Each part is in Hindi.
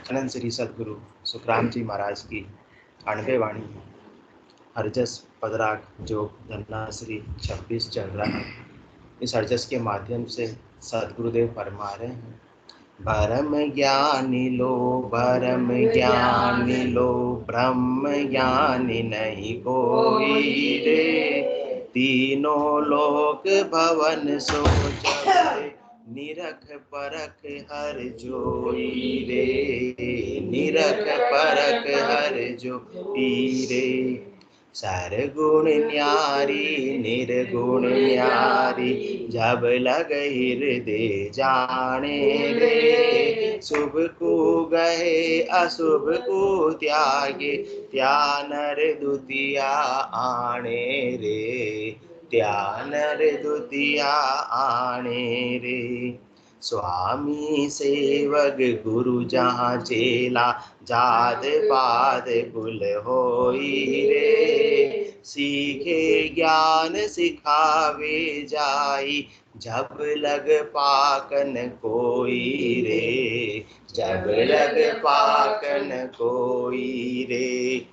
आनंद श्री सदगुरु सुखराम जी महाराज की 98 वाणी हरजस पदराग जो धन्ना श्री 26 चल रहा है। इस हरजस के माध्यम से सदगुरुदेव फरमा रहे हैं, भरम ज्ञानी लो, भरम ज्ञानी लो, ब्रह्म ज्ञानी नहीं कोई रे। तीनों लोक भवन सो जब निरख परख हर जोई रे। निरख परख हर जोई रे। सरगुण न्यारी निर्गुण न्यारी, जब लग हृदय जाने रे। शुभ को गए अशुभ को त्यागे, त्यानर द्वितीया आने रे। त्यानर द्वितीया आने रे। स्वामी सेवक गुरु जहाँ चेला, जात पात कुल होई रे। सीखे ज्ञान सिखावे जाई, जब लग पाकन कोई रे। जब लग पाकन कोई रे।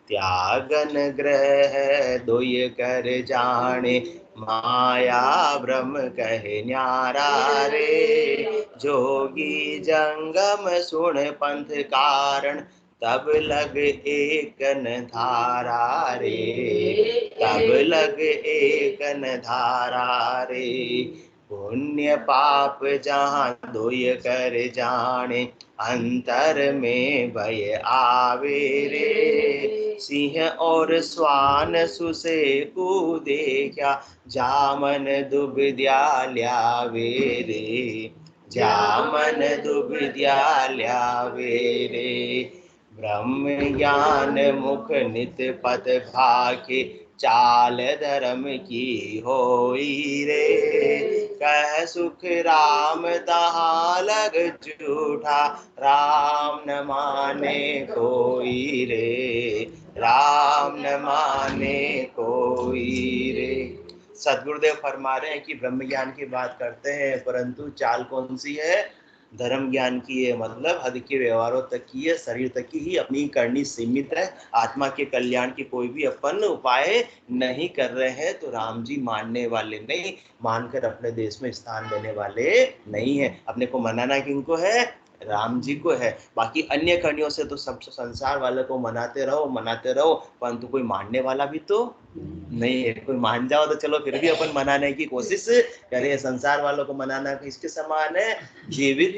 त्यागन ग्रह दुय कर जाने, माया ब्रह्म कहे न्यारा रे। जोगी जंगम सुन पंथ कारण, तब लग एकन धारा रे। तब लग एकन धारा रे। पुण्य पाप जहाँ दुय कर जाने, अंतर में भय आवे रे। सिंह और स्वान सुसे को देखा, जामन दुबिद्या ल्यावे रे। जामन दुबिद्या ल्यावे रे। ब्रह्म ज्ञान मुख नित पथ भाके, चाल धर्म की होई रे। कह सुख राम तहाँ लग झूठा, राम न माने कोई रे। राम न माने कोई रे। सदगुरुदेव फरमा रहे हैं कि ब्रह्म ज्ञान की बात करते हैं, परंतु चाल कौन सी है? धर्म ज्ञान की है। मतलब हद के व्यवहारों तक की है, शरीर तक की ही अपनी करनी सीमित है। आत्मा के कल्याण की कोई भी अपन उपाय नहीं कर रहे हैं, तो राम जी मानने वाले नहीं, मानकर अपने देश में स्थान देने वाले नहीं है। अपने को मनाना किनको है? राम जी को है। बाकी अन्य करणियों से तो सब संसार वाले को मनाते रहो, परंतु कोई मानने वाला भी तो नहीं है। कोई मान जाओ तो चलो, फिर भी अपन मनाने की कोशिश करें। संसार वालों को मनाना किसके समान है? जीवित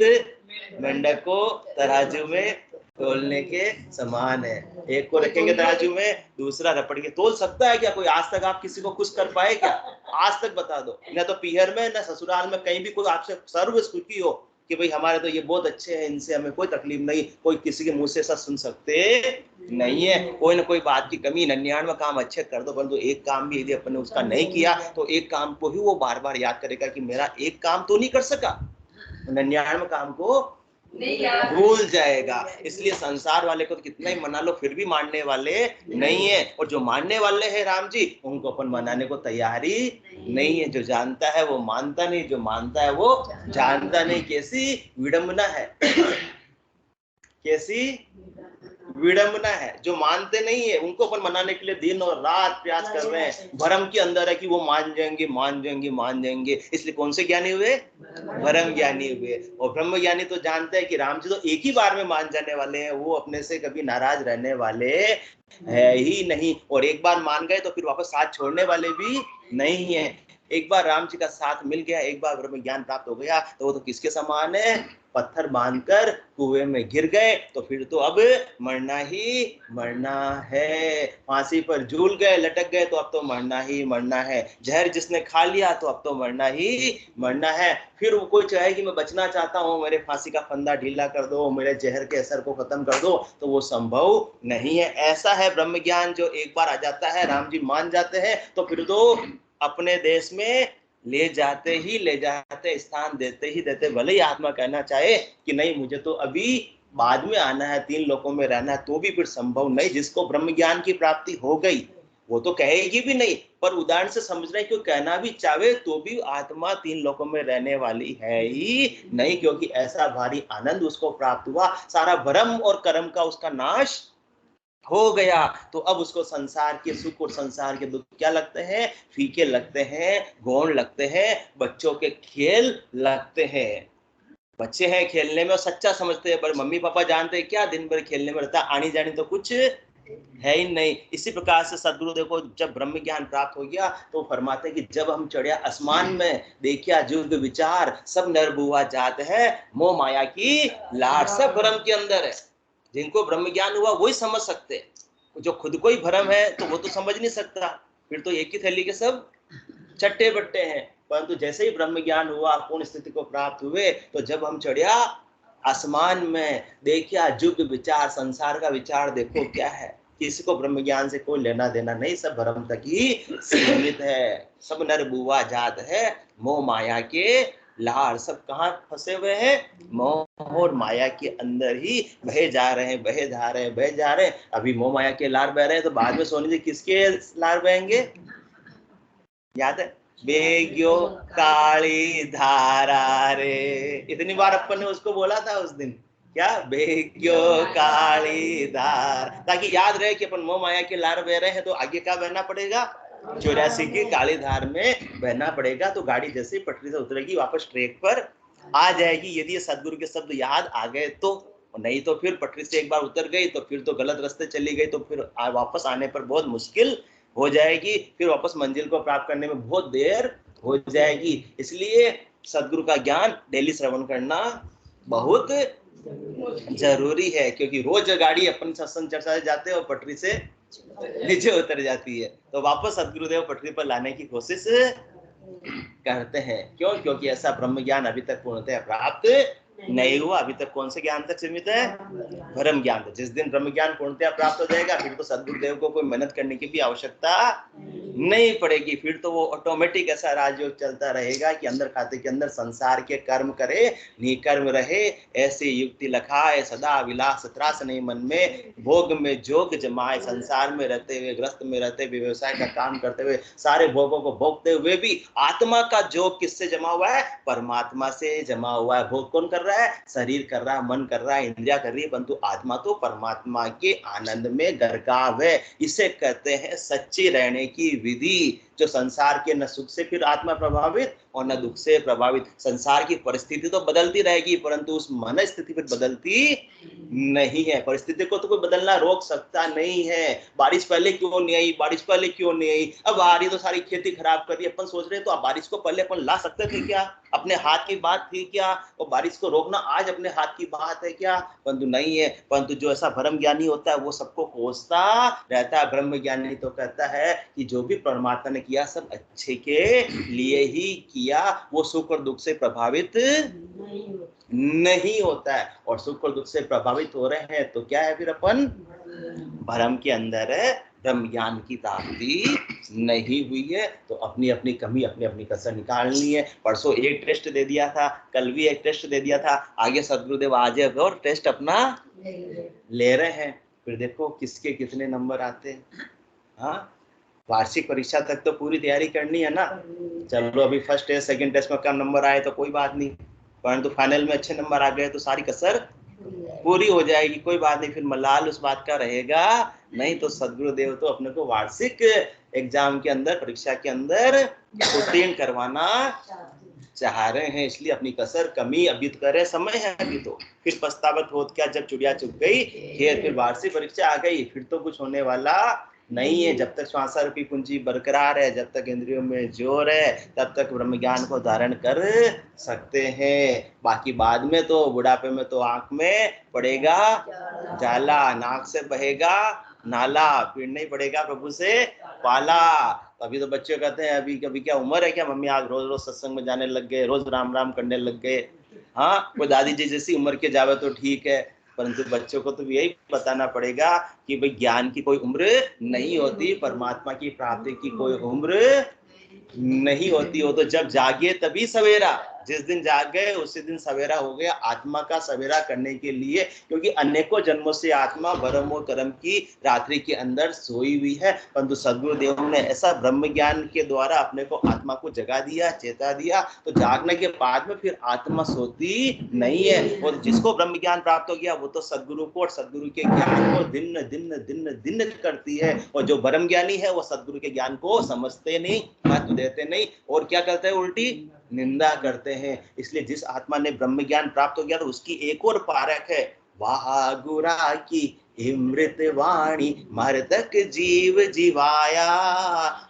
मेंढक को तराजू में तोलने के समान है। एक को रखेंगे तराजू में, दूसरा रपट के तोल सकता है क्या कोई? आज तक आप किसी को खुश कर पाए क्या? आज तक बता दो। न तो पीहर में न ससुराल में कहीं भी कोई आपसे सर्व सुखी हो कि भाई हमारे तो ये बहुत अच्छे हैं, इनसे हमें कोई तकलीफ नहीं। कोई किसी के मुंह से ऐसा सुन सकते नहीं है। कोई ना कोई बात की कमी, 99 काम अच्छे कर दो, परंतु एक काम भी यदि अपन ने उसका नहीं किया, तो एक काम को ही वो बार बार याद करेगा कि मेरा एक काम तो नहीं कर सका, 99 काम को भूल जाएगा। इसलिए संसार वाले को तो कितना ही मना लो, फिर भी मानने वाले नहीं है। और जो मानने वाले हैं राम जी, उनको अपन मनाने को तैयारी नहीं है। जो जानता है वो मानता नहीं, जो मानता है वो जानता नहीं। कैसी विडंबना है, कैसी विडंबना है। जो मानते नहीं है उनको अपन मनाने के लिए दिन और रात प्रयास कर रहे हैं। भ्रम के अंदर है कि वो मान जाएंगे, मान जाएंगे, मान जाएंगे। इसलिए कौन से ज्ञानी हुए? भ्रम ज्ञानी हुए। और ब्रह्म ज्ञानी तो जानते हैं कि राम जी तो एक ही बार में मान जाने वाले हैं, वो अपने से कभी नाराज रहने वाले है ही नहीं। और एक बार मान गए तो फिर वापस साथ छोड़ने वाले भी नहीं है। एक बार राम जी का साथ मिल गया, एक बार ब्रह्म ज्ञान प्राप्त हो गया, तो वो तो किसके समान है? पत्थर बांधकर कुएं में गिर गए तो फिर तो अब मरना ही मरना है। फांसी पर झूल गए, लटक गए, तो अब तो मरना ही मरना है। जहर जिसने खा लिया तो अब तो मरना ही मरना है। फिर वो कोई चाहे कि मैं बचना चाहता हूँ, मेरे फांसी का फंदा ढीला कर दो, मेरे जहर के असर को खत्म कर दो, तो वो संभव नहीं है। ऐसा है ब्रह्म ज्ञान, जो एक बार आ जाता है, राम जी मान जाते हैं, तो फिर तो अपने देश में ले जाते, स्थान देते ही देते। भले ही आत्मा कहना चाहे कि नहीं मुझे तो अभी बाद में आना है, 3 लोकों में रहना है, तो भी फिर संभव नहीं। जिसको ब्रह्म ज्ञान की प्राप्ति हो गई वो तो कहेगी भी नहीं, पर उदाहरण से समझ रहे हैं कि कहना भी चाहे तो भी आत्मा तीन लोकों में रहने वाली है ही नहीं, क्योंकि ऐसा भारी आनंद उसको प्राप्त हुआ, सारा भ्रम और कर्म का उसका नाश हो गया। तो अब उसको संसार के सुख और संसार के दुख क्या लगते हैं? फीके लगते हैं, गौण लगते हैं, बच्चों के खेल लगते हैं। बच्चे हैं खेलने में और सच्चा समझते हैं, पर मम्मी पापा जानते हैं क्या दिन भर खेलने में रहता, आनी जानी तो कुछ है ही नहीं। इसी प्रकार से सदगुरु देखो जब ब्रह्म ज्ञान प्राप्त हो गया तो फरमाते हैं कि जब हम चढ़िया आसमान में, देखिया जुग विचार सब नरबुआ जात है, मोह माया की लार सब भ्रम के अंदर है। जिनको ब्रह्म ज्ञान हुआ वही समझ सकते, जो खुद को ही भ्रम है तो वो तो समझ नहीं सकता, फिर तो एक ही थैली के सब चट्टे बट्टे हैं। परंतु जैसे ही ब्रह्म ज्ञान हुआ, पूर्ण स्थिति को प्राप्त हुए, तो जब हम चढ़िया आसमान में, देखिया जुग विचार संसार का विचार देखो क्या है, किसी को ब्रह्म ज्ञान से कोई लेना देना नहीं, सब भ्रम तक ही सीमित है, सब नर बुआ जात है, मोह माया के लार सब कहाँ फंसे हुए हैं? मोह और माया के अंदर ही बहे जा रहे हैं, बहे जा रहे हैं, बहे जा रहे हैं। अभी मोह माया के लार बह रहे हैं, तो बाद में सोनी जी किसके लार बहेंगे? याद है? बेग्यो काली धारा रे, इतनी बार अपन ने उसको बोला था उस दिन, क्या? बेग्यो काली धार, ताकि याद रहे कि अपन मोह माया के लार बह रहे हैं, तो आगे क्या बहना पड़ेगा? 84 की काली धार में बहना पड़ेगा। तो गाड़ी जैसे पटरी से उतरेगी वापस ट्रैक पर आ जाएगी, यदि सदगुरु के शब्द याद आ गए तो, नहीं तो फिर पटरी से एक बार उतर गई तो फिर तो गलत रास्ते चली गई, तो फिर वापस आने पर बहुत मुश्किल हो जाएगी, फिर वापस मंजिल को प्राप्त करने में बहुत देर हो जाएगी। इसलिए सदगुरु का ज्ञान डेली श्रवण करना बहुत जरूरी है, क्योंकि रोज गाड़ी अपन सत्संग चर्चा से जाते हैं और पटरी से नीचे उतर जाती है, तो वापस सदगुरुदेव पटरी पर लाने की कोशिश करते हैं। क्यों? क्योंकि ऐसा ब्रह्म ज्ञान अभी तक पूर्णतः प्राप्त नहीं हुआ। अभी तक कौन से ज्ञान तक सीमित है? ब्रह्म ज्ञान तक। जिस दिन ब्रह्म ज्ञान पूर्णतः प्राप्त हो जाएगा, फिर तो सदगुरुदेव को कोई मेहनत करने की भी आवश्यकता नहीं पड़ेगी, फिर तो वो ऑटोमेटिक ऐसा राजयोग चलता रहेगा कि अंदर खाते के अंदर संसार के कर्म करे, निकर्म रहे, ऐसी युक्ति लखाए, सदा विलास त्रास नहीं मन में, भोग में जोग जमाए, संसार में रहते हुए, ग्रस्त में रहते हुए, व्यवसाय का काम करते हुए, सारे भोगों को भोगते हुए भी आत्मा का जोग किससे जमा हुआ है? परमात्मा से जमा हुआ है। भोग कौन कर रहा है? शरीर कर रहा है, मन कर रहा है, इंद्रिया कर रही है, परंतु आत्मा तो परमात्मा के आनंद में गरकाव है। इसे कहते हैं सच्ची रहने की विधि, जो संसार के न सुख से फिर आत्मा प्रभावित और न दुख से प्रभावित। संसार की परिस्थिति तो बदलती रहेगी, परंतु उस मन स्थिति फिर बदलती नहीं है। परिस्थिति को तो कोई बदलना रोक सकता नहीं है। बारिश पहले क्यों नहीं आई, बारिश पहले क्यों नहीं आई, अब आ रही तो सारी खेती खराब कर दी। अपन सोच रहे तो अब बारिश को पहले अपन ला सकते थे क्या? अपने हाथ की बात थी क्या? और बारिश को रोकना आज अपने हाथ की बात है क्या? परंतु नहीं है। परंतु जो ऐसा ब्रह्म ज्ञानी होता है वो सबको कोसता रहता है। ब्रह्म ज्ञानी तो कहता है कि जो भी परमात्मा ने किया सब अच्छे के लिए ही किया, वो सुख और दुख से प्रभावित नहीं होता है। और सुख और दुख से प्रभावित हो रहे हैं तो क्या है? फिर अपन भ्रम के अंदर है, ब्रह्म ज्ञान की प्राप्ति नहीं हुई है। तो अपनी अपनी कमी, अपनी अपनी कसर निकालनी है। परसों एक टेस्ट दे दिया था, कल भी एक टेस्ट दे दिया था, आगे सदगुरुदेव आज और टेस्ट अपना ले रहे हैं। फिर देखो किसके कितने नंबर आते हैं। हाँ, वार्षिक परीक्षा तक तो पूरी तैयारी करनी है ना। चलो अभी फर्स्ट टेस्ट सेकंड टेस्ट में कम नंबर आए तो कोई बात नहीं, परंतु फाइनल में अच्छे नंबर आ गए तो सारी कसर पूरी हो जाएगी, कोई बात नहीं। फिर मलाल उस बात का रहेगा नहीं। तो सदगुरुदेव तो अपने को वार्षिक एग्जाम के अंदर, परीक्षा के अंदर उत्तीर्ण करवाना चाह रहे हैं, इसलिए अपनी कसर कमी अभी तो करे, समय है अभी तो। फिर पछतावत हो क्या, जब चिड़िया चुग गई खेत, फिर वार्षिक परीक्षा आ गई, फिर तो कुछ होने वाला नहीं है। जब तक श्वासारूपी पूंजी बरकरार है, जब तक इंद्रियों में जोर है, तब तक ब्रह्म ज्ञान को धारण कर सकते हैं। बाकी बाद में तो बुढ़ापे में तो आंख में पड़ेगा जाला, नाक से बहेगा नाला, फिर नहीं पड़ेगा प्रभु से पाला। अभी तो बच्चे कहते हैं अभी कभी क्या उम्र है क्या मम्मी, आज रोज रोज सत्संग में जाने लग गए, रोज राम राम करने लग गए। हाँ, कोई दादी जी जैसी उम्र के जावे तो ठीक है, परंतु बच्चों को तो यही बताना पड़ेगा कि भाई ज्ञान की कोई उम्र नहीं होती, परमात्मा की प्राप्ति की कोई उम्र नहीं होती। हो तो जब जागे तभी सवेरा, जिस दिन जाग गए उसी दिन सवेरा हो गया, आत्मा का सवेरा करने के लिए, क्योंकि अनेकों जन्मों से आत्मा भरम और कर्म की रात्रि के अंदर सोई हुई है। परंतु सद्गुरुदेव ने ऐसा ब्रह्म ज्ञान के द्वारा अपने को आत्मा को जगा दिया, चेता दिया, तो जागने के बाद में फिर आत्मा सोती नहीं है। और जिसको ब्रह्म ज्ञान प्राप्त हो गया वो तो सद्गुरु को और सद्गुरु के ज्ञान को दिन दिन दिन दिन करती है। और जो ब्रह्म ज्ञानी है वो सद्गुरु के ज्ञान को समझते नहीं, महत्व देते नहीं, और क्या करते हैं, उल्टी निंदा करते हैं। इसलिए जिस आत्मा ने ब्रह्म ज्ञान प्राप्त हो गया तो उसकी एक और पारक है, वाह गुरा की अमृत वाणी मरतक जीव जीवाया,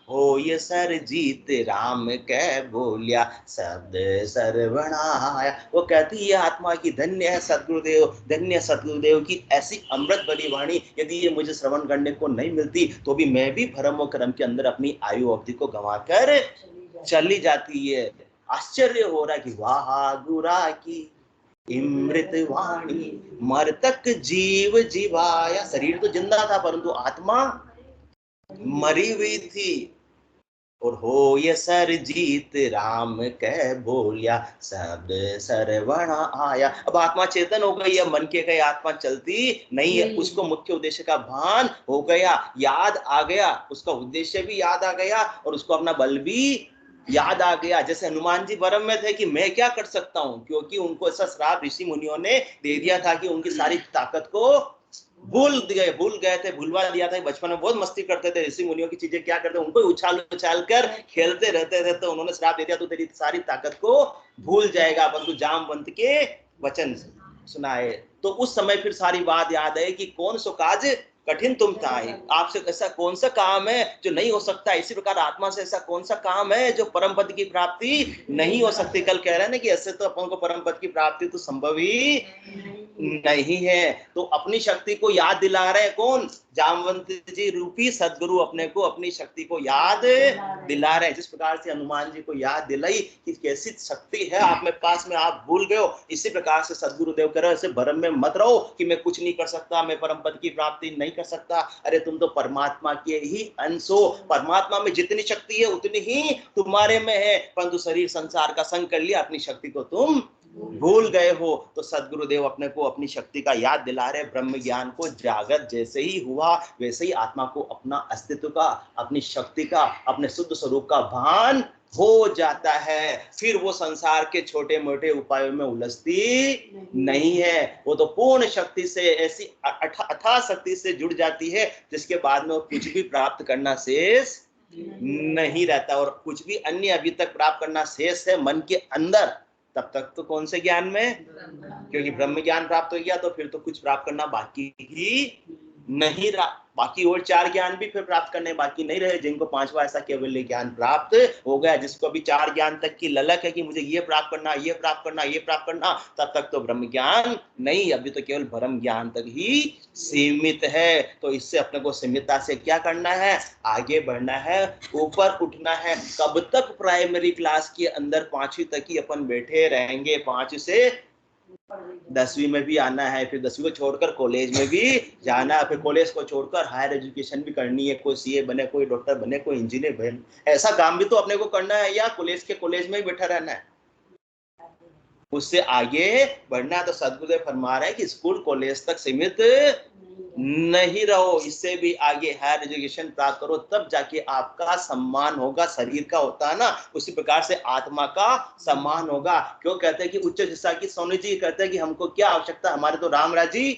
हो ये सर जीत राम कह बोलिया शब्द सर्वणाया। वो कहती है आत्मा की धन्य है सद्गुरुदेव, धन्य सद्गुरुदेव की ऐसी अमृत भरी वाणी, यदि ये मुझे श्रवण करने को नहीं मिलती तो भी मैं भी भरम और कर्म के अंदर अपनी आयु अवधि को गंवाकर चली जाती है। आश्चर्य हो रहा है कि वाह गुरा की अमृत वाणी मरतक जीव जीवाया। शरीर तो जिंदा था परंतु आत्मा मरी हुई थी। और हो ये सर जीत राम कह बोलिया शब्द सरवण आया। अब आत्मा चेतन हो गई है, मन के गए आत्मा चलती नहीं है, उसको मुख्य उद्देश्य का भान हो गया, याद आ गया, उसका उद्देश्य भी याद आ गया और उसको अपना बल भी याद आ गया। जैसे हनुमान जी भरम में थे कि मैं क्या कर सकता हूं, क्योंकि उनको ऐसा श्राप ऋषि मुनियों ने दे दिया था कि उनकी सारी ताकत को भूल गए थे, भूलवा दिया था। बचपन में बहुत मस्ती करते थे, ऋषि मुनियों की चीजें क्या करते, उनको उछाल उछाल कर खेलते रहते थे। तो उन्होंने श्राप दे दिया तो तेरी सारी ताकत को भूल जाएगा, परंतु जामवंत के वचन सुनाए तो उस समय फिर सारी बात याद है कि कौन सो काज कठिन तुम ताए, आपसे ऐसा कौन सा काम है जो नहीं हो सकता। इसी प्रकार आत्मा से ऐसा कौन सा काम है जो परम पद की प्राप्ति नहीं हो सकती। कल कह रहे हैं ना कि ऐसे तो अपन को परम पद की प्राप्ति तो संभव ही नहीं है। तो अपनी शक्ति को याद दिला रहे कौन, जामवंत जी रूपी सदगुरु अपने को अपनी शक्ति को याद दिला रहे। जिस प्रकार से हनुमान जी को याद दिलाई कि कैसी शक्ति है आप में पास में, आप भूल गए हो, इसी प्रकार से सदगुरुदेव कह रहे ऐसे भरम में मत रहो कि मैं कुछ नहीं कर सकता, मैं परम पद की प्राप्ति नहीं कर सकता। अरे तुम तो परमात्मा के ही अंश हो, परमात्मा में जितनी शक्ति है उतनी ही तुम्हारे में है, परंतु शरीर संसार का संग कर लिया, अपनी शक्ति को तुम भूल गए हो। तो सदगुरुदेव अपने को अपनी शक्ति का याद दिला रहे। ब्रह्म ज्ञान को जागृत जैसे ही हुआ वैसे ही आत्मा को अपना अस्तित्व का, अपनी शक्ति का, अपने शुद्ध स्वरूप का भान हो जाता है। फिर वो संसार के छोटे मोटे उपायों में उलझती नहीं है, वो तो पूर्ण शक्ति से, ऐसी अथाह शक्ति से जुड़ जाती है जिसके बाद में वो कुछ भी प्राप्त करना शेष नहीं रहता। और कुछ भी अन्य अभी तक प्राप्त करना शेष है मन के अंदर, तब तक तो कौन से ज्ञान में, क्योंकि ब्रह्म ज्ञान प्राप्त हो गया तो फिर तो कुछ प्राप्त करना बाकी ही नहीं रहा। बाकी और चार ज्ञान भी फिर प्राप्त करने बाकी नहीं रहे। जिनको पांचवा ऐसा केवल ज्ञान प्राप्त हो गया, जिसको अभी चार ज्ञान तक की ललक है कि मुझे ये प्राप्त करना, ये प्राप्त करना, ये प्राप्त करना, तब तक तो ब्रह्म ज्ञान नहीं, अभी तो केवल ब्रह्म ज्ञान तक ही सीमित है। तो इससे अपने को सीमितता से क्या करना है, आगे बढ़ना है, ऊपर उठना है। कब तक प्राइमरी क्लास के अंदर पांचवी तक ही अपन बैठे रहेंगे, 5 से 10वीं में भी आना है, फिर 10वीं को छोड़कर कॉलेज में भी जाना है, फिर कॉलेज को छोड़कर हायर एजुकेशन भी करनी है, कोई सीए बने, कोई डॉक्टर बने, कोई इंजीनियर बने। ऐसा काम भी तो अपने को करना है, या कॉलेज में ही बैठा रहना है, उससे आगे बढ़ना है। तो सदगुरुदेव फरमा रहे हैं कि स्कूल कॉलेज तक सीमित नहीं रहो, इससे भी आगे हायर एजुकेशन प्राप्त करो, तब जाके आपका सम्मान होगा। शरीर का होता है ना, उसी प्रकार से आत्मा का सम्मान होगा। क्यों कहते हैं कि उच्च शिक्षा की, सोनी जी कहते हैं कि हमको क्या आवश्यकता, हमारे तो राम राजी,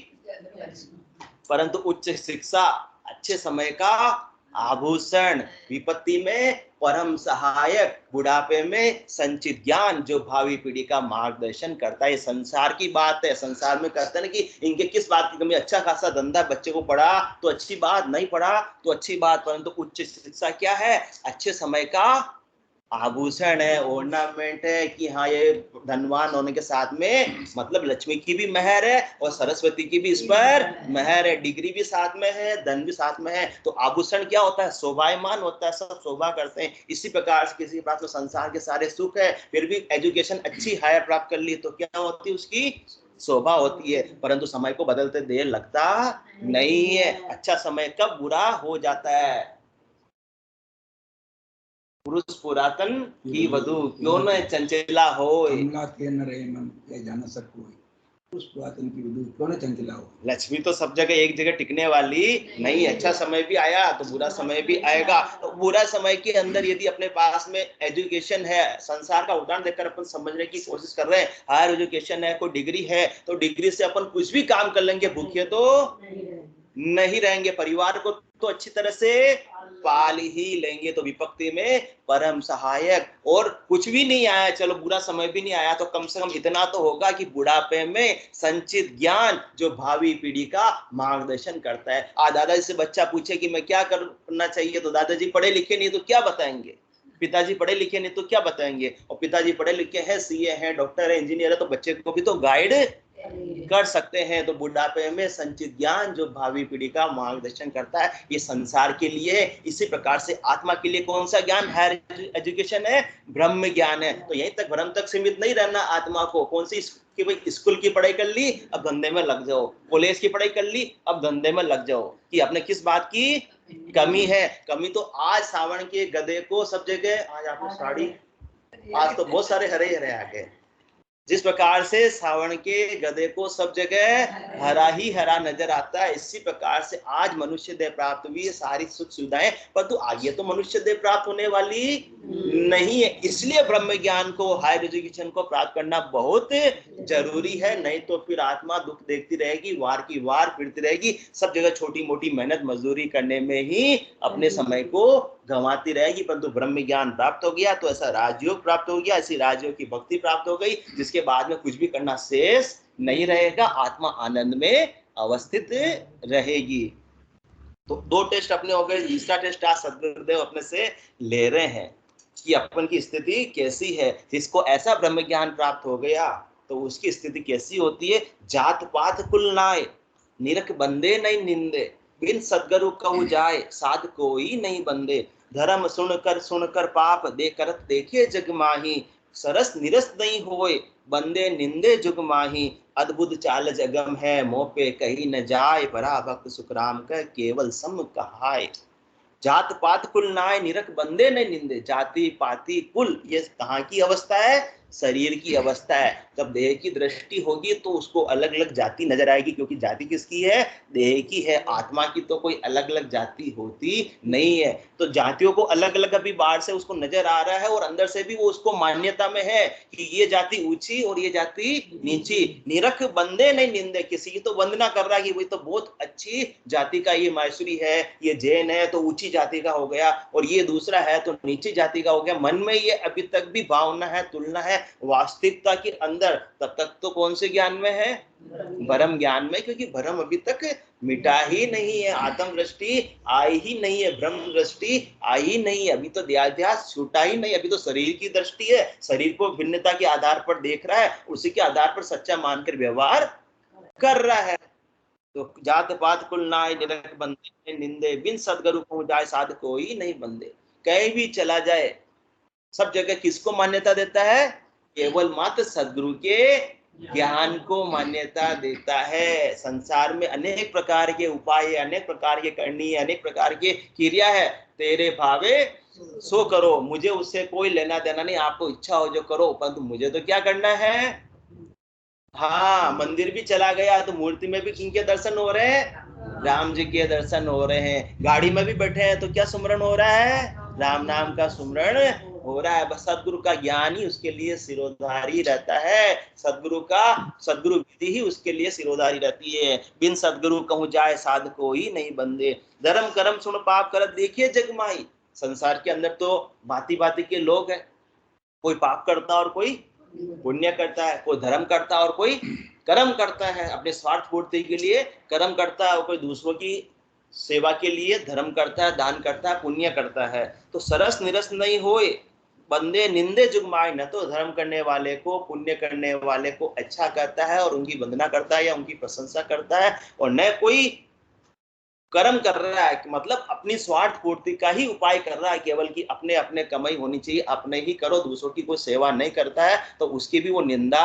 परंतु उच्च शिक्षा अच्छे समय का आभूषण, विपत्ति में परम सहायक, बुढ़ापे में संचित ज्ञान जो भावी पीढ़ी का मार्गदर्शन करता है। संसार की बात है, संसार में कहते हैं कि इनके किस बात की कमी, अच्छा खासा धंधा, बच्चे को पढ़ा तो अच्छी बात, नहीं पढ़ा तो अच्छी बात, परंतु उच्च शिक्षा क्या है, अच्छे समय का आभूषण है, ऑर्नामेंट है कि हाँ ये धनवान होने के साथ में मतलब लक्ष्मी की भी मेहर है और सरस्वती की भी इस पर मेहर है, डिग्री भी साथ में है, धन भी साथ में है। तो आभूषण क्या होता है, शोभायमान होता है, सब शोभा करते हैं। इसी प्रकार से किसी के पास में संसार के सारे सुख है, फिर भी एजुकेशन अच्छी हायर प्राप्त कर ली तो क्या होती है, उसकी शोभा होती है, परंतु समय को बदलते देर लगता नहीं है। अच्छा समय कब बुरा हो जाता है, पुरुष पुरातन की वधु क्यों न चंचला होय। कमला के न रहे मन ये जान सक कोई, पुरुष पुरातन की वधु क्यों न चंचला हो। लक्ष्मी तो सब जगह एक जगह टिकने वाली नहीं। अच्छा समय भी आया तो बुरा समय भी आएगा। तो बुरा समय के अंदर यदि अपने पास में एजुकेशन है, संसार का उदाहरण देखकर अपन समझने की कोशिश कर रहे हैं, हायर एजुकेशन है, कोई डिग्री है, तो डिग्री से अपन कुछ भी काम कर लेंगे, भूखे तो नहीं रहेंगे, परिवार को तो अच्छी तरह से पाल ही लेंगे। तो विपत्ति में परम सहायक। और कुछ भी नहीं आया, चलो बुरा समय भी नहीं आया, तो कम से कम इतना तो होगा कि बुढ़ापे में संचित ज्ञान जो भावी पीढ़ी का मार्गदर्शन करता है। दादाजी से बच्चा पूछे कि मैं क्या करना चाहिए, तो दादाजी पढ़े लिखे नहीं तो क्या बताएंगे, पिताजी पढ़े लिखे नहीं तो क्या बताएंगे। और पिताजी पढ़े लिखे हैं, सीए हैं, डॉक्टर है, इंजीनियर है, तो बच्चे को भी तो गाइड कर सकते हैं। तो बुढ़ापे में संचित ज्ञान जो भावी पीढ़ी का मार्गदर्शन करता है, ये संसार के लिए। इसी प्रकार से आत्मा के लिए कौन सा ज्ञान, हायर एजुकेशन है, ब्रह्म ज्ञान है। तो यहीं तक ब्रह्म तक सीमित नहीं रहना आत्मा को। कौन सी कि भाई स्कूल की पढ़ाई कर ली, अब धंधे में लग जाओ, कॉलेज की पढ़ाई कर ली, अब धंधे में लग जाओ, कि अपने किस बात की कमी है। कमी तो आज सावन के गधे को सब जगह, आज आपने साड़ी, आज तो बहुत सारे हरे हरे आ गए। जिस प्रकार से सावन के गधे को सब जगह हरा ही हरा नजर आता है, इसी प्रकार से आज मनुष्य देह प्राप्त हुई है, सारी सुख सुविधाएं, परंतु आगे तो मनुष्य देह प्राप्त होने वाली नहीं है। इसलिए ब्रह्म ज्ञान को, हायर एजुकेशन को प्राप्त करना बहुत जरूरी है। नहीं तो फिर आत्मा दुख देखती रहेगी, वार की वार फिरती रहेगी, सब जगह छोटी मोटी मेहनत मजदूरी करने में ही अपने समय को गंवाती रहेगी। परंतु ब्रह्म ज्ञान प्राप्त हो गया तो ऐसा राजयोग प्राप्त हो गया, ऐसी राजयोग की भक्ति प्राप्त हो गई, जिसके बाद में कुछ भी करना शेष नहीं रहेगा, आत्मा आनंद में अवस्थित रहेगी। तो दो टेस्ट अपने हो गए। तीसरा टेस्ट आज सदगुरुदेव अपने से ले रहे हैं कि अपन की स्थिति कैसी है। जिसको ऐसा ब्रह्म ज्ञान प्राप्त हो गया तो उसकी स्थिति कैसी होती है। जात पात कुल नाय, निरख बंदे नहीं निंदे, बिन सदगुरु कहु जाए, साध कोई नहीं बंदे। धर्म सुनकर पाप दे करत देखे जग माही, सरस निरस नहीं होए, बंदे निंदे जुग माही। अद्भुत चाल जगम है, मोह पे कहीं न जाए, बड़ा भक्त सुखराम का केवल सम कहाय। जात पात कुल नाय, निरख बंदे नहीं निंदे। जाति पाति कुल ये कहाँ की अवस्था है, शरीर की अवस्था है। जब देह की दृष्टि होगी तो उसको अलग अलग जाति नजर आएगी, क्योंकि जाति किसकी है, देह की है। आत्मा की तो कोई अलग अलग जाति होती नहीं है। तो जातियों को अलग अलग अभी बाहर से उसको नजर आ रहा है, और अंदर से भी वो उसको मान्यता में है कि ये जाति ऊंची और ये जाति नीची। निरख बंदे नहीं निंदे, किसी की तो वंदना कर रहा है कि वही तो बहुत अच्छी जाति का, ये मायसूरी है, ये जैन है तो ऊंची जाति का हो गया, और ये दूसरा है तो नीची जाति का हो गया। मन में ये अभी तक भी भावना है, तुलना है। वास्तविकता के अंदर तब तक तो कौन से ज्ञान में है, ब्रह्म ज्ञान में, क्योंकि भ्रम अभी तक मिटा ही नहीं है, आत्म दृष्टि आई ही नहीं है, ब्रह्म दृष्टि आई ही नहीं है। अभी तो देहाध्यास छूटा ही नहीं, अभी तो शरीर की दृष्टि है, शरीर को भिन्नता के आधार पर देख रहा है, उसी के आधार पर सच्चा मानकर व्यवहार कर रहा है। तो जात पात कुल नाय, निरख बंदे निंदे, बिन सदगुरु को जाए, साध कोई नहीं बंदे। कहीं भी चला जाए सब जगह किसको मान्यता देता है, केवल मात्र सदगुरु के ज्ञान को मान्यता देता है। संसार में अनेक प्रकार के उपाय, अनेक प्रकार के करनी, अनेक प्रकार के क्रिया है। तेरे भावे सो करो, मुझे उससे कोई लेना देना नहीं, आपको इच्छा हो जो करो, परंतु मुझे तो क्या करना है। हाँ, मंदिर भी चला गया तो मूर्ति में भी किनके दर्शन हो रहे हैं, राम जी के दर्शन हो रहे हैं। गाड़ी में भी बैठे हैं तो क्या सुमरन हो रहा है, राम नाम का सुमरण हो रहा है। बस सदगुरु का ज्ञान ही उसके लिए सिरोधारी रहता है, सदगुरु विधि ही उसके लिए सिरोधारी रहती है। बिन सदगुरु कहूँ जाए, साध कोई नहीं बंदे। धर्म कर्म सुन पाप कर देखिए जगमाई। संसार के अंदर तो भांति भांति के लोग हैं, कोई पाप करता और कोई पुण्य करता है, कोई धर्म करता है और कोई कर्म करता है, अपने स्वार्थ पूर्ति के लिए कर्म करता है, और कोई दूसरों की सेवा के लिए धर्म करता है, दान करता है, पुण्य करता है। तो सरस निरस नहीं होए, बंदे निंदे जुगमाए। न तो धर्म करने वाले को, पुण्य करने वाले को अच्छा करता है और उनकी वंदना करता है या उनकी प्रशंसा करता है, और न कोई कर्म कर रहा है, मतलब अपनी स्वार्थ पूर्ति का ही उपाय कर रहा है, केवल कि अपने अपने कमाई होनी चाहिए, अपने ही करो, दूसरों की कोई सेवा नहीं करता है तो उसकी भी वो निंदा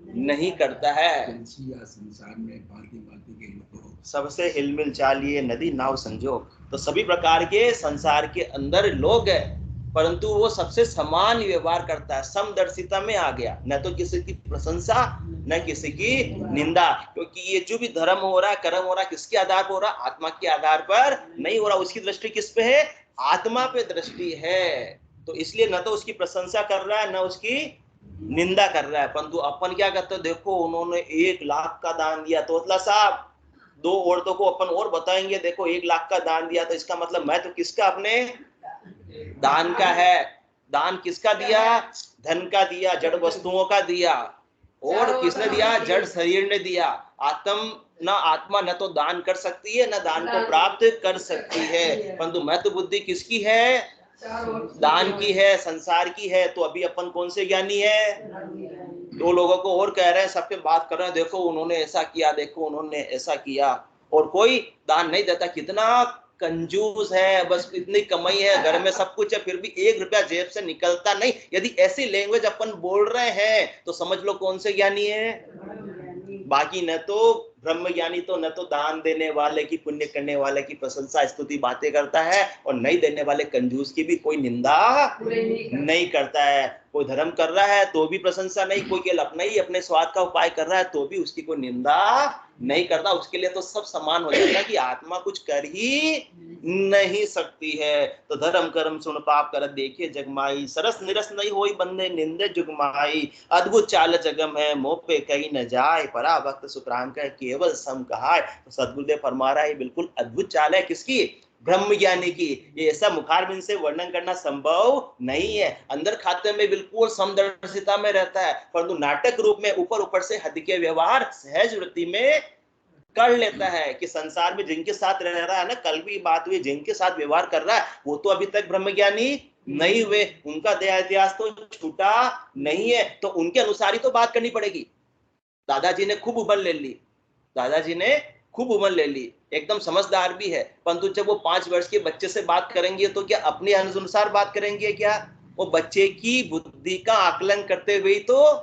नहीं करता है। संसार में भांति के लोग सबसे हिलमिल चालिए नदी नाव संजोग। तो सभी प्रकार के संसार के अंदर लोग हैं, परंतु वो सबसे समान व्यवहार करता है, समदर्शिता में आ गया, न तो किसी की प्रशंसा न किसी की निंदा। क्योंकि ये जो भी धर्म हो रहा है, कर्म हो रहा है, किसके आधार पर हो रहा है? आत्मा के आधार पर नहीं हो रहा। उसकी दृष्टि किस पे है? आत्मा पे दृष्टि है। तो इसलिए न तो उसकी प्रशंसा कर रहा है न उसकी निंदा कर रहा है। परंतु अपन क्या करते हैं? देखो उन्होंने 1 लाख का दान दिया, तोतला साहब 2 औरतों को अपन और बताएंगे, देखो 1 लाख का दान दिया, तो इसका मतलब मैं तो किसका? अपने दान का है। दान किसका दिया? धन का दिया, जड़ वस्तुओं का दिया। और किसने दिया? जड़ शरीर ने दिया। आत्मा न तो दान कर सकती है न दान को प्राप्त कर सकती है, परंतु महत्व बुद्धि किसकी है? दान की है, संसार की है। तो अभी अपन कौन से ज्ञानी है? 2 लोगों को और कह रहे हैं, सब पे बात कर रहे हैं, देखो उन्होंने ऐसा किया, देखो उन्होंने ऐसा किया, और कोई दान नहीं देता। कितना कंजूस है, बस इतनी कमाई है, घर में सब कुछ है, फिर भी 1 रुपया जेब से निकलता नहीं। यदि ऐसी लैंग्वेज अपन बोल रहे हैं तो समझ लो कौन से ज्ञानी है। बाकी न तो ब्रह्म ज्ञानी तो न तो दान देने वाले की, पुण्य करने वाले की प्रशंसा स्तुति बातें करता है, और नहीं देने वाले कंजूस की भी कोई निंदा नहीं करता है। कोई धर्म कर रहा है तो भी प्रशंसा नहीं, कोई केवल अपना ही अपने स्वाद का उपाय कर रहा है तो भी उसकी कोई निंदा नहीं करता। उसके लिए तो सब समान हो जाता है कि आत्मा कुछ कर ही नहीं सकती है। तो धर्म कर्म सुन पाप कर देखिए जगमाई, सरस निरस नहीं होई बंदे निंदे जुगमाई। अद्भुत चाल जगम है मोह पे कहीं न जाए, परा भक्त सुखराम का केवल सम कहाय। तो सदगुरुदेव फरमा रहा है बिल्कुल अद्भुत चाल है किसकी? ब्रह्म ज्ञानी की। ये ऐसा मुखारबिंद से वर्णन करना संभव नहीं है। अंदर खाते में बिल्कुल समदर्शिता में रहता है, परंतु नाटक रूप में ऊपर ऊपर से हद के व्यवहार सहज वृत्ति में कर लेता है। कि संसार में जिनके साथ रह रहा है ना, कल भी बात हुई, जिनके साथ व्यवहार कर रहा है वो तो अभी तक ब्रह्मज्ञानी नहीं हुए, उनका दया इतिहास तो छूटा नहीं है, तो उनके अनुसार ही तो बात करनी पड़ेगी। दादाजी ने खूब उम्र ले ली, दादाजी ने खूब उम्र ले ली, एकदम समझदार भी है, परंतु जब वो 5 वर्ष के बच्चे से बात करेंगे तो क्या अपने अनुसार बात करेंगे? क्या वो बच्चे की बुद्धि का आकलन करते हुए तो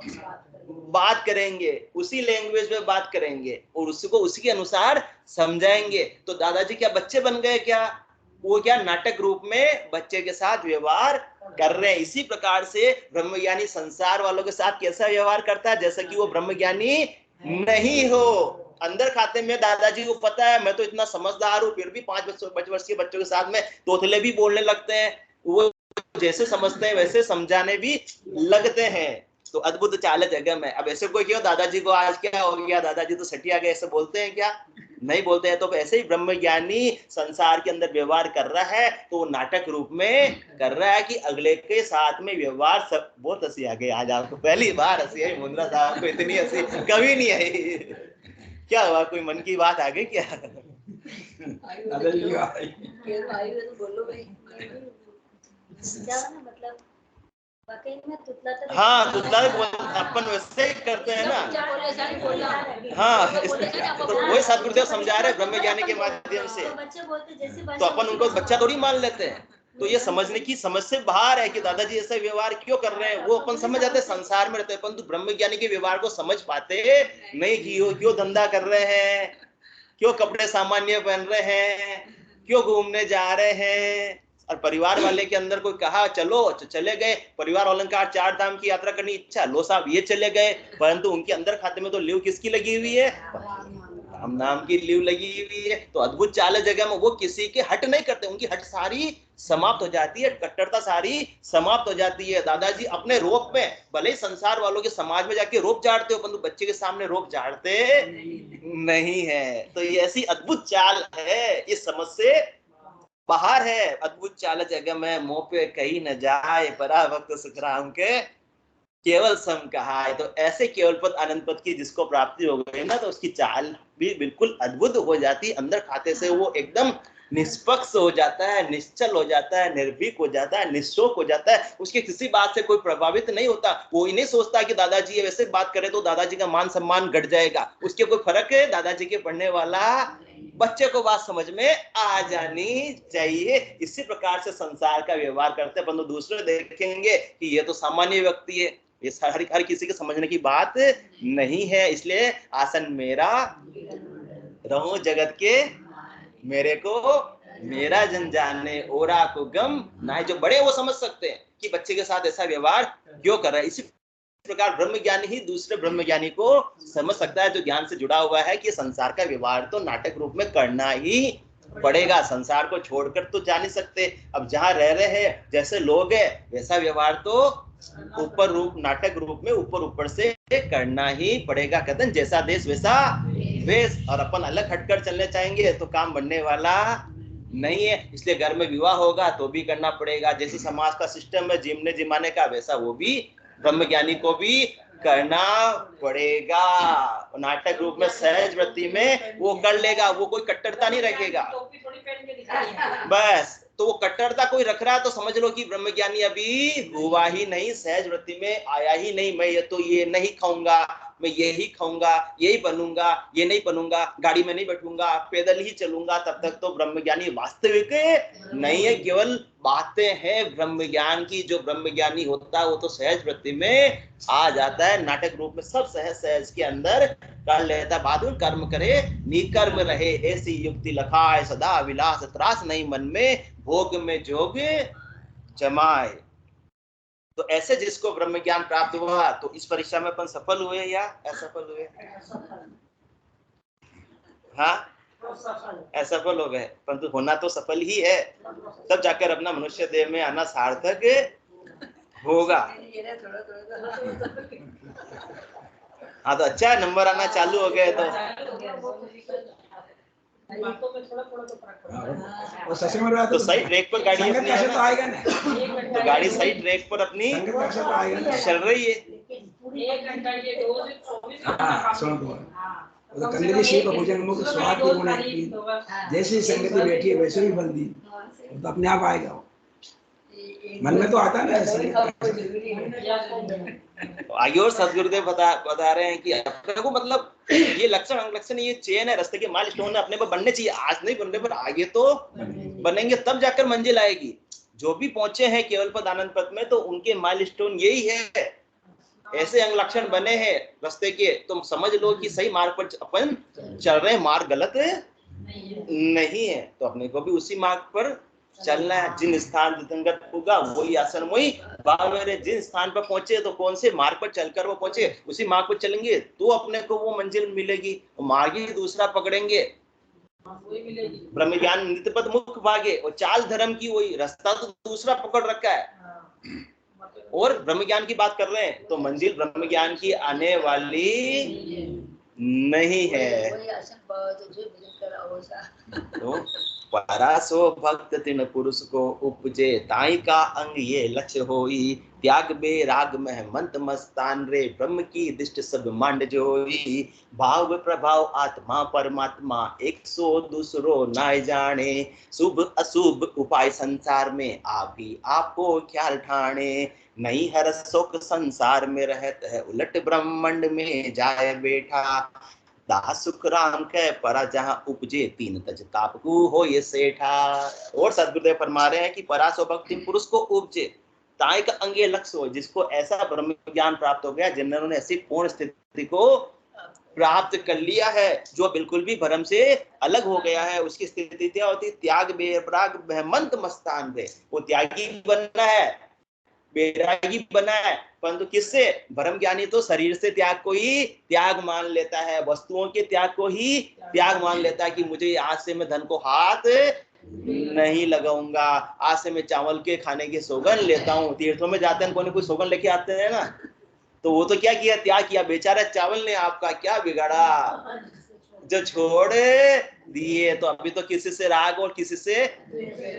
बात करेंगे, उसी लैंग्वेज में बात करेंगे और उसको उसी के अनुसार समझाएंगे। तो दादाजी क्या बच्चे बन गए क्या? वो क्या नाटक रूप में बच्चे के साथ व्यवहार कर रहे हैं। इसी प्रकार से ब्रह्मज्ञानी संसार वालों के साथ कैसा व्यवहार करता है? जैसा कि वो ब्रह्मज्ञानी नहीं हो। अंदर खाते में दादाजी को पता है मैं तो इतना समझदार हूं, फिर भी 5 वर्ष के बच्चों के साथ में तोतले भी बोलने लगते हैं, वो जैसे समझते हैं वैसे समझाने भी लगते हैं। तो अद्भुत चाल जगह में। अब ऐसे कोई क्यों दादाजी को आज क्या हो गया, दादाजी तो सटिया गए, ऐसे बोलते हैं क्या? नहीं बोलते हैं। तो ऐसे ही ब्रह्मज्ञानी संसार के अंदर व्यवहार कर रहा है तो नाटक रूप में कर रहा है कि अगले के साथ में व्यवहार। सब बहुत हंसी आ गई आज आपको, पहली बार हंसी आई मुंद्रा साहब को, इतनी हंसी कभी नहीं आई। क्या हुआ, कोई मन की बात आ गई क्या? मतलब हाँ, तुतला अपन वैसे ही करते हैं ना। हाँ, तो वही सदगुरुदेव समझा रहे ब्रह्मज्ञानी के माध्यम से। तो अपन उनको बच्चा थोड़ी मान लेते हैं। तो ये समझने की समझ से बाहर है कि दादाजी ऐसा व्यवहार क्यों कर रहे हैं। वो अपन समझ जाते संसार में रहते हैं, परंतु ब्रह्मज्ञानी के व्यवहार को समझ पाते नहीं कि क्यों धंधा कर रहे हैं, क्यों कपड़े सामान्य पहन रहे हैं, क्यों घूमने जा रहे हैं। और परिवार वाले के अंदर कोई कहा चलो तो चले गए, परिवार वालों का 4 धाम की यात्रा करनी इच्छा, लो साहब ये चले गए, परंतु उनके अंदर खाते में तो लीव किसकी लगी हुई है? राम नाम की लीव लगी हुई है। तो अद्भुत चाल जगह में वो किसी के हट नहीं करते, उनकी हट सारी समाप्त हो जाती है, कट्टरता सारी समाप्त हो जाती है। दादाजी अपने रोप में भले ही संसार वालों के समाज में जाके रोप झाड़ते हो, परंतु बच्चे के सामने रोप झाड़ते नहीं है। तो ये ऐसी अद्भुत चाल है, इस समझ से बाहर है। अद्भुत चाल जगह में मोह पे कहीं न जाए, परा भक्त सुखराम के केवल सम कहा है। तो ऐसे केवल पद अनंत पद की जिसको प्राप्ति हो गई ना, तो उसकी चाल भी बिल्कुल अद्भुत हो जाती है। अंदर खाते से वो एकदम निष्पक्ष हो जाता है, निश्चल हो जाता है, निर्भीक हो जाता है, निशोक हो जाता है। उसके किसी बात से कोई प्रभावित नहीं होता। वो ही नहीं सोचता कि दादाजी वैसे बात करे तो दादाजी का मान सम्मान घट जाएगा। उसके कोई फर्क है, दादाजी के पढ़ने वाला बच्चे को बात समझ में आ जानी चाहिए। इसी प्रकार से संसार का व्यवहार करते हैं, परंतु दूसरे देखेंगे कि ये तो सामान्य व्यक्ति है, ये हर किसी के समझने की बात नहीं है। इसलिए आसन मेरा रहूं जगत के मेरे को मेरा जन जाने ओरा को गम ना। जो बड़े वो समझ सकते हैं कि बच्चे के साथ ऐसा व्यवहार क्यों कर रहा है। इसी प्रकार ब्रह्म ज्ञानी ही दूसरे ब्रह्म ज्ञानी को समझ सकता है जो ज्ञान से जुड़ा हुआ है कि संसार का व्यवहार तो नाटक रूप में करना ही पड़ेगा, संसार को छोड़कर तो जा नहीं सकते। अब जहां रह रहे हैं जैसे लोग हैं वैसा व्यवहार तो ऊपर रूप नाटक रूप में ऊपर ऊपर से करना ही पड़ेगा। कहते हैं जैसा देश वैसा वेश, और अपन अलग हटकर चलने चाहेंगे तो काम बनने वाला नहीं है। इसलिए घर में विवाह होगा तो भी करना पड़ेगा, जैसे समाज का सिस्टम है जीवने जिमाने का वैसा वो भी ब्रह्मज्ञानी को भी करना पड़ेगा। नाटक रूप में सहज वृत्ति में वो कर लेगा, वो कोई कट्टरता नहीं रखेगा। बस तो वो कट्टरता कोई रख रहा है तो समझ लो कि ब्रह्मज्ञानी अभी हुआ ही नहीं, सहज वृत्ति में आया ही नहीं। मैं ये तो ये नहीं खाऊंगा, मैं यही खाऊंगा, यही बनूंगा, ये नहीं बनूंगा, गाड़ी में नहीं बैठूंगा, पैदल ही चलूंगा, तब तक तो ब्रह्मज्ञानी वास्तविक नहीं है, केवल बातें हैं ब्रह्मज्ञान की। जो ब्रह्मज्ञानी होता है वो तो सहज वृत्ति में आ जाता है, नाटक रूप में सब सहज सहज के अंदर कर लेता। बाद में कर्म करे निकर्म रहे, ऐसी युक्ति लखाए सदा विलास, त्रास नहीं मन में भोग में जोग जमाए। तो ऐसे जिसको ब्रह्म ज्ञान प्राप्त हुआ तो इस परीक्षा में अपन सफल हुए या असफल हुए? हाँ असफल हो गए, परंतु होना तो सफल ही है, तब जाकर अपना मनुष्य देह में आना सार्थक होगा। हाँ तो अच्छा नंबर आना चालू हो गए तो तो सही ट्रैक पर गाड़ी अपनी है तो आएगा ना, तो गाड़ी सही ट्रैक पर अपनी चल रही है। तो कंदली शिव भोजन मुख स्वाद की गुण की जैसी संगति बैठी है वैसे ही फल दी, तो अपने आप आएगा। मन में तो आता है ना। आगे और सदगुरुदेव बता रहे हैं कि अपने को मतलब ये लक्षण अंगलक्षण ये चेन है, रास्ते के माइलस्टोन है, अपने पर बनने चाहिए। आज नहीं बनने पर आगे तो बनेंगे, तब जाकर मंजिल आएगी। जो भी पहुंचे हैं केवल पद आनंद पद में तो उनके माइलस्टोन यही है, ऐसे अंग लक्षण बने हैं रास्ते के। तुम समझ लो कि सही मार्ग पर अपन चल रहे हैं, मार्ग गलत नहीं है, तो अपने को भी उसी मार्ग पर चलना है। जिन स्थान दितंगत होगा वही आसन वही भाव मेरे। जिन स्थान पर पहुंचे तो कौन से मार्ग पर चलकर वो पहुंचे, उसी मार्ग पर चलेंगे तो अपने को वो मंजिल मिलेगी। मार्ग ही दूसरा पकड़ेंगे, ब्रह्म ज्ञान नित्य पद मुख भागे, और चाल धर्म की वही रास्ता तो दूसरा पकड़ रखा है। और ब्रह्म ज्ञान की बात कर रहे हैं तो मंजिल ब्रह्म ज्ञान की आने वाली नहीं है। तो परासो भक्त तिन पुरुष को उपजे, ताई का अंग ये लक्ष्य होई। त्याग बे राग में मंत मस्तान रे, ब्रह्म की दृष्टि सब मांड जोई। भाव प्रभाव आत्मा परमात्मा, एक सो दूसरो नाय जाने। शुभ अशुभ उपाय संसार में, आप ही आपको ख्याल ठाणे। नहीं हर शोक संसार में रहत है, उलट ब्रह्मांड में जाए बैठा। दास सुख राम के परा जहां उपजे, तीन तज ताप को हो ये सेठा। और सदगुरुदेव फरमा रहे हैं कि परासो भक्ति पुरुष को उपजे, ताई का अंगे लक्ष्य हो, जिसको ऐसा ब्रह्म ज्ञान प्राप्त हो गया, जिन्होंने ऐसी पूर्ण स्थिति को प्राप्त कर लिया है, जो बिल्कुल भी भ्रम से अलग हो गया है। उसकी स्थिति क्या होती? त्याग बेराग मंत मस्तान रे, वो त्यागी बनना है, बैरागी बना है, परंतु किससे? ब्रह्म ज्ञानी तो शरीर से त्याग को ही त्याग मान लेता है, वस्तुओं के त्याग को ही त्याग मान लेता है कि मुझे आज से मैं धन को हाथ नहीं लगाऊंगा, आज से मैं चावल के खाने की सौगंध लेता हूँ। तीर्थों में जाते हैं कोई ना कोई सौगंध लेके आते हैं ना, तो वो तो क्या किया? त्याग किया। बेचारा चावल ने आपका क्या बिगाड़ा, जो छोड़ दिए। तो अभी तो किसी से राग और किसी से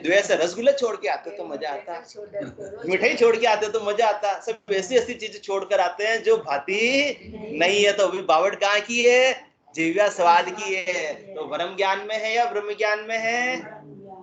द्वेष। रसगुल्ले छोड़ के आते तो मजा आता, मिठाई छोड़ के आते तो मजा आता, सब ऐसी ऐसी चीजें छोड़कर आते हैं जो भाती नहीं है। तो अभी बावट कहाँ की है? जीव्या स्वाद की है। तो ब्रह्म ज्ञान में है या ब्रह्म ज्ञान में है?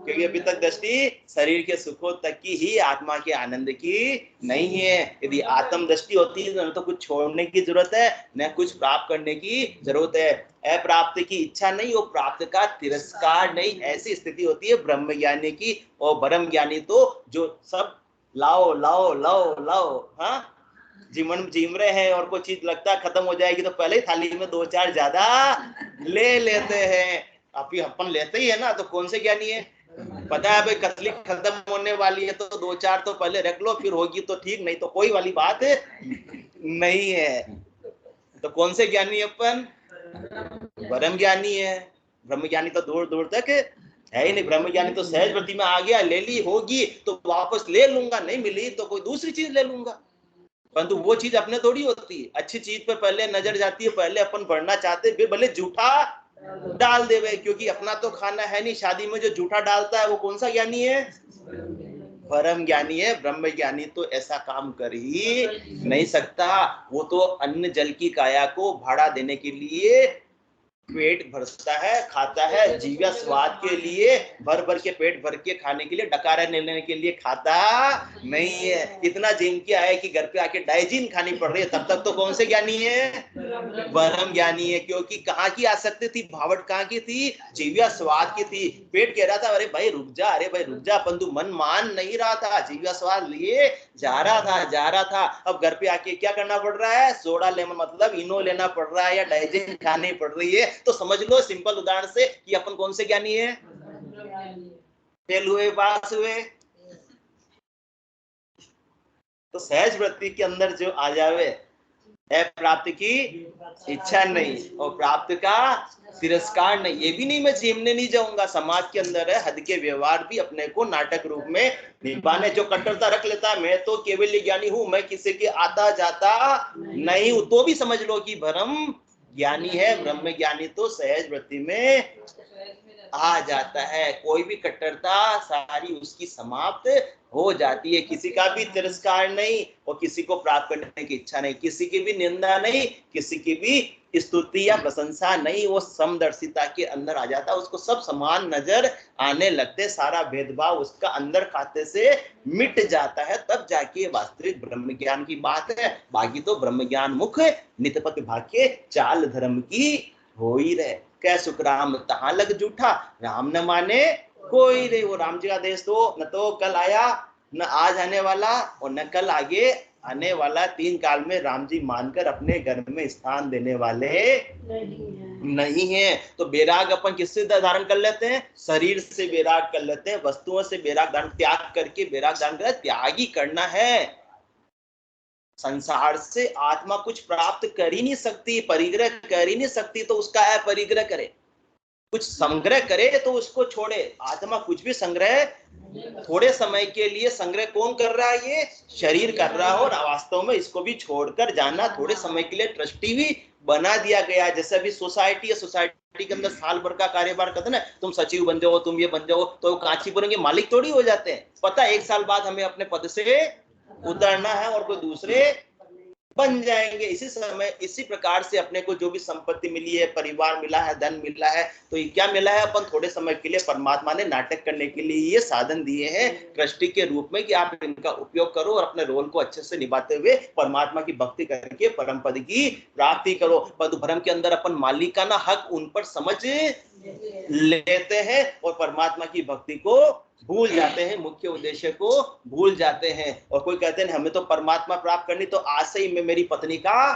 क्योंकि अभी तक दृष्टि शरीर के सुखों तक की ही, आत्मा के आनंद की नहीं है। यदि आत्म दृष्टि होती है तो न तो कुछ छोड़ने की जरूरत है, न कुछ प्राप्त करने की जरूरत है। अप्राप्त की इच्छा नहीं, वो प्राप्त का तिरस्कार नहीं, ऐसी स्थिति होती है ब्रह्म ज्ञानी की। और ब्रह्म ज्ञानी तो जो सब लाओ लाओ लाओ लाओ, हाँ जीवन जीम रहे हैं और कोई चीज लगता है खत्म हो जाएगी तो पहले ही थाली में दो चार ज्यादा ले लेते हैं। अभी अपन लेते ही है ना, तो कौन से ज्ञानी है? पता है भाई कतली खत्म होने वाली है तो 2-4 तो पहले रख लो, फिर होगी तो ठीक, नहीं तो कोई वाली बात नहीं है। तो कौन से ज्ञानी अपन? ब्रह्म ज्ञानी है। ब्रह्म ज्ञानी तो दूर दूर तक है ही नहीं। ब्रह्म ज्ञानी तो सहज वृत्ति में आ गया, ले ली होगी तो वापस ले लूंगा, नहीं मिली तो कोई दूसरी चीज ले लूंगा। परंतु वो चीज अपने थोड़ी होती है। अच्छी चीज पे पहले नजर जाती है, पहले अपन बढ़ना चाहते हैं, भले झूठा डाल देवे, क्योंकि अपना तो खाना है नहीं। शादी में जो झूठा डालता है वो कौन सा ज्ञानी है? परम ज्ञानी है। ब्रह्म ज्ञानी तो ऐसा काम कर ही नहीं सकता। वो तो अन्न जल की काया को भाड़ा देने के लिए पेट भरता है, खाता है, जीवा स्वाद के लिए भर भर के पेट भर के खाने के लिए, डकारा लेने के लिए खाता नहीं है। इतना जिम किया है कि घर पे आके डाइजीन खानी पड़ रही है, तब तक तो कौन से ज्ञानी है? ब्रह्म ज्ञानी है। क्योंकि कहाँ की आसक्ति थी, भावट कहाँ की थी? जीवा स्वाद की थी। पेट कह रहा था अरे भाई रुक जा, अरे भाई रुक जा, परंतु मन मान नहीं रहा था, जीवा स्वाद लिए जा रहा था। अब घर पे आके क्या करना पड़ रहा है? सोडा लेमन मतलब इनो लेना पड़ रहा है या डाइजीन खानी पड़ रही है। तो समझ लो सिंपल उदाहरण से कि अपन कौन से ज्ञानी है? फेल हुए, पास हुए। तो सहज वृत्ति के अंदर जो आ जावे है, प्राप्ति की इच्छा नहीं और प्राप्त का तिरस्कार नहीं। ये भी नहीं मैं झेमने नहीं जाऊंगा। समाज के अंदर है, हद के व्यवहार भी अपने को नाटक रूप में निभाने। जो कट्टरता रख लेता है मैं तो केवल ज्ञानी हूं, मैं किसी के आता जाता नहीं हूं, तो भी समझ लो कि ब्रह्म ज्ञानी है। ब्रह्म ज्ञानी तो सहज वृत्ति में आ जाता है। कोई भी कट्टरता सारी उसकी समाप्त हो जाती है। किसी का भी तिरस्कार नहीं और किसी को प्राप्त करने की इच्छा नहीं, किसी की भी निंदा नहीं, किसी की भी स्तुति या प्रशंसा नहीं। वो समदर्शिता के अंदर आ जाता है, उसको सब समान नजर आने लगते, सारा भेदभाव उसका अंदर खाते से मिट जाता है। तब जाके वास्तविक ब्रह्म ज्ञान की बात है। बाकी तो ब्रह्म ज्ञान मुख नितपत भाग्य चाल धर्म की हो ही रहे। कै सुख राम तहां लग जूठा, राम न माने कोई रे। वो राम जी का देश तो न तो कल आया, न आज आने वाला और न कल आगे आने वाला। 3 काल में राम जी मानकर अपने घर में स्थान देने वाले नहीं है। तो बैराग अपन किससे धारण कर लेते हैं? शरीर से बैराग कर लेते हैं, वस्तुओं से बैराग धारण, त्याग करके बैराग धारण कर, त्याग ही करना है। संसार से आत्मा कुछ प्राप्त कर ही नहीं सकती, परिग्रह कर ही नहीं सकती, तो उसका है परिग्रह करे। कुछ संग्रह करे तो उसको छोड़े। आत्मा कुछ भी संग्रह थोड़े समय के लिए संग्रह कौन कर रहा है? ये शरीर कर रहा है। और वास्तव में इसको भी छोड़कर जाना थोड़े समय के लिए ट्रस्टी भी बना दिया गया। जैसे अभी सोसाइटी है, सोसाइटी के अंदर साल भर का कार्यभार करते ना, तुम सचिव बन जाओ, तुम ये बन जाओ, तो कांची बनेंगे, मालिक थोड़ी हो जाते हैं। पता है 1 साल बाद हमें अपने पद से उतरना है और कोई दूसरे बन जाएंगे। इसी समय इसी प्रकार से अपने को जो भी संपत्ति मिली है, परिवार मिला है, धन मिला है, तो ये क्या मिला है? अपन थोड़े समय के लिए परमात्मा ने नाटक करने के लिए ये साधन दिए हैं ट्रस्टी के रूप में कि आप इनका उपयोग करो और अपने रोल को अच्छे से निभाते हुए परमात्मा की भक्ति करके परम पद की प्राप्ति करो। परंतु भ्रम के अंदर अपन मालिकाना हक उन पर समझ लेते हैं और परमात्मा की भक्ति को भूल जाते हैं, मुख्य उद्देश्य को भूल जाते हैं। और कोई कहते हैं हमें तो परमात्मा प्राप्त करनी, तो आज से ही मैं मेरी पत्नी का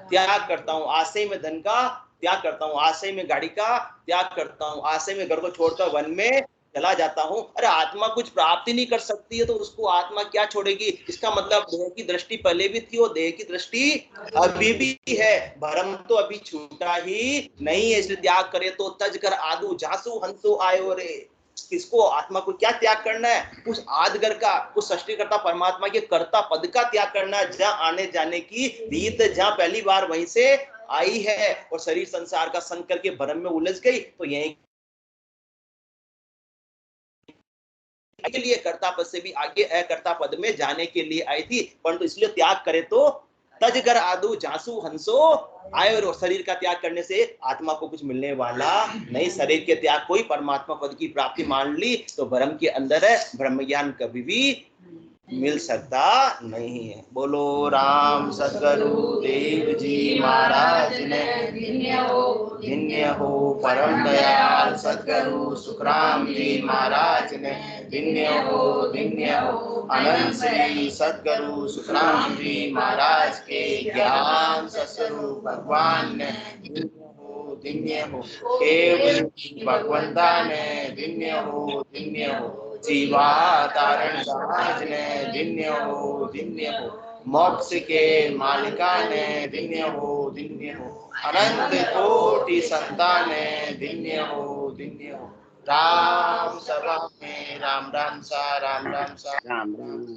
त्याग करता हूँ, आज से ही मैं धन का त्याग करता हूँ, आज से ही मैं गाड़ी का त्याग करता हूँ, आज से मैं घर को छोड़कर वन में चला जाता हूँ। अरे आत्मा कुछ प्राप्त ही नहीं कर सकती है तो उसको आत्मा क्या छोड़ेगी? इसका मतलब देह की दृष्टि पहले भी थी और देह की दृष्टि अभी भी है। भ्रम तो अभी छूटा ही नहीं है, इसलिए त्याग करे तो तज कर आदू जासु हंसो आयो रे। किसको? आत्मा को क्या त्याग करना है? उस आदगर का, उस सृष्टिकर्ता परमात्मा के कर्ता पद का त्याग करना है, जहां आने जाने की रीत जहां पहली बार वहीं से आई है। और शरीर संसार का संग करके भ्रम में उलझ गई, तो यही के लिए कर्ता पद से भी आगे अकर्ता पद में जाने के लिए आई थी। परंतु इसलिए त्याग करे तो तजकर आदू जासू हंसो आए। और शरीर का त्याग करने से आत्मा को कुछ मिलने वाला नहीं। शरीर के त्याग कोई परमात्मा पद की प्राप्ति मान ली तो भ्रम के अंदर है, ब्रह्म ज्ञान कभी भी मिल सकता नहीं है। बोलो राम सदगुरु देव जी महाराज ने धन्य हो परम दयाल सदगुरु सुखराम जी महाराज ने धन्य हो अनंत श्री सदगुरु सुखराम जी महाराज के ज्ञान सस्वरूप भगवान ने धन्य हो, केवल भगवंता ने धन्य हो, धन्य हो, जीवातारण समाज ने धन्य हो, धन्य हो, मोक्ष के मालिका ने धन्य हो, धन्य हो, अनंत कोटि संतान ने धन्य हो, धन्य हो। राम सभा में राम राम सा, राम राम सा, राम राम।